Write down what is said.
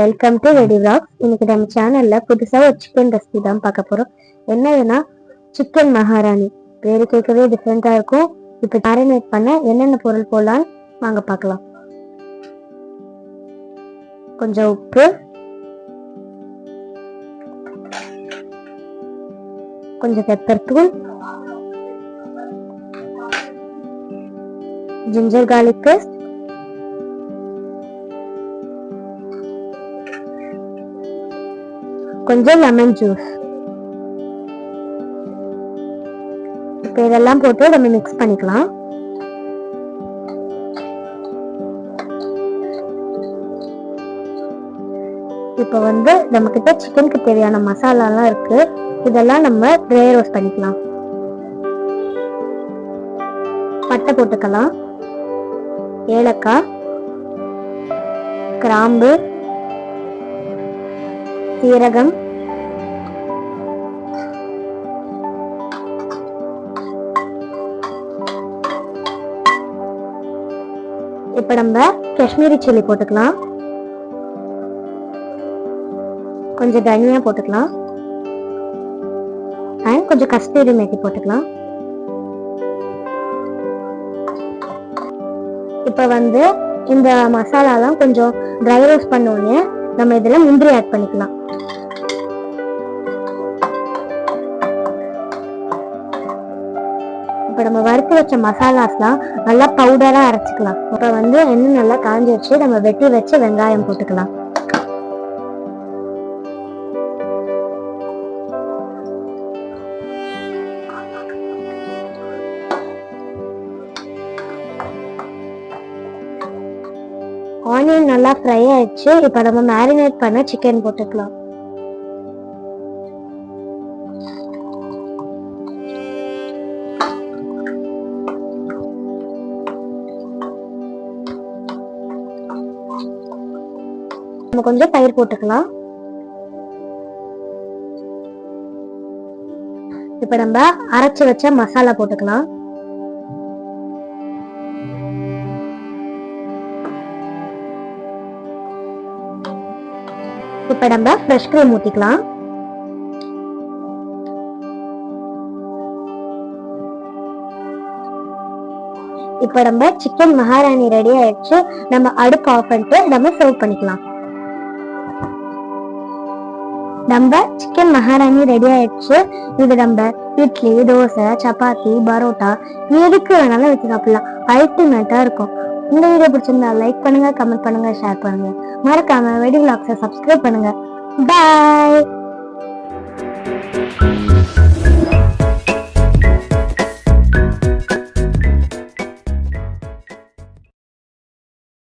Welcome to ready vlogs. இன்னைக்கு நம்ம சேனல்ல புதுசா ஒரு சிக்கன் ரெசிபி தான் பார்க்க போறோம். என்னதுன்னா சிக்கன் மகாராணி. பேரு கேட்கவே டிஃப்ரெண்டா இருக்கும். இப்போ மேரினேட் பண்ண என்னென்ன பொருள் போடலான்னு வாங்க பார்க்கலாம். கொஞ்சம் உப்பு, கொஞ்சம் பெப்பர் தூள், ஜிஞ்சர் கார்லிக் பேஸ்ட், கொஞ்சம் லெமன் ஜூஸ். இப்போ இதெல்லாம் போட்டு நம்ம மிக்ஸ் பண்ணிக்கலாம். இப்போ நம்ம கிட்ட சிக்கனுக்கு தேவையான மசாலாலாம் இருக்கு. இதெல்லாம் நம்ம ட்ரை ரோஸ்ட் பண்ணிக்கலாம். பட்டை போட்டுக்கலாம், ஏலக்காய், கிராம்பு, சீரகம், இப்ப நம்ம காஷ்மீரி சில்லி போட்டுக்கலாம், கொஞ்சம் தனியா போட்டுக்கலாம், அண்ட் கொஞ்சம் கஸ்தூரி மேத்தி போட்டுக்கலாம். இப்ப இந்த மசாலாலாம் கொஞ்சம் ட்ரை ரோஸ்ட் பண்ணோடனே நம்ம இதுல முந்திரி ஆட் பண்ணிக்கலாம். இப்ப நம்ம வறுத்து வச்ச மசாலாஸ்லாம் நல்லா பவுடரா அரைச்சிக்கலாம். இப்ப எண்ணெய் நல்லா காஞ்சி வச்சு நம்ம வெட்டி வச்ச வெங்காயம் போட்டுக்கலாம். ஆனியன் நல்லா ஃப்ரை ஆயிடுச்சு. இப்ப நம்ம மேரினேட் பண்ண சிக்கன் போட்டுக்கலாம். நம்ம கொஞ்சம் தயிர் போட்டுக்கலாம். இப்ப நம்ம அரைச்சு வச்ச மசாலா போட்டுக்கலாம். இப்ப நம்ம ஃப்ரெஷ் கிரீம் ஊத்திக்கலாம். இப்ப நம்ம சிக்கன் மகாராணி ரெடி ஆயிடுச்சு. நம்ம அடுப்பு ஆஃப் பண்ணிட்டு நம்ம சர்வ் பண்ணிக்கலாம். நம்ம சிக்கன் மகாராணி ரெடி ஆயிடுச்சு. இது நம்ம இட்லி, தோசை, சப்பாத்தி, பரோட்டா எதுக்கு வேணாலும் வச்சு சாப்பிடலாம். அல்டிமேட்டா இருக்கும். இந்த வீடியோ பிடிச்சிருந்தா லைக் பண்ணுங்க, கமெண்ட் பண்ணுங்க, ஷேர் பண்ணுங்க. மறக்காம ரெடி விளாக்ஸை சப்ஸ்கிரைப் பண்ணுங்க. பாய்.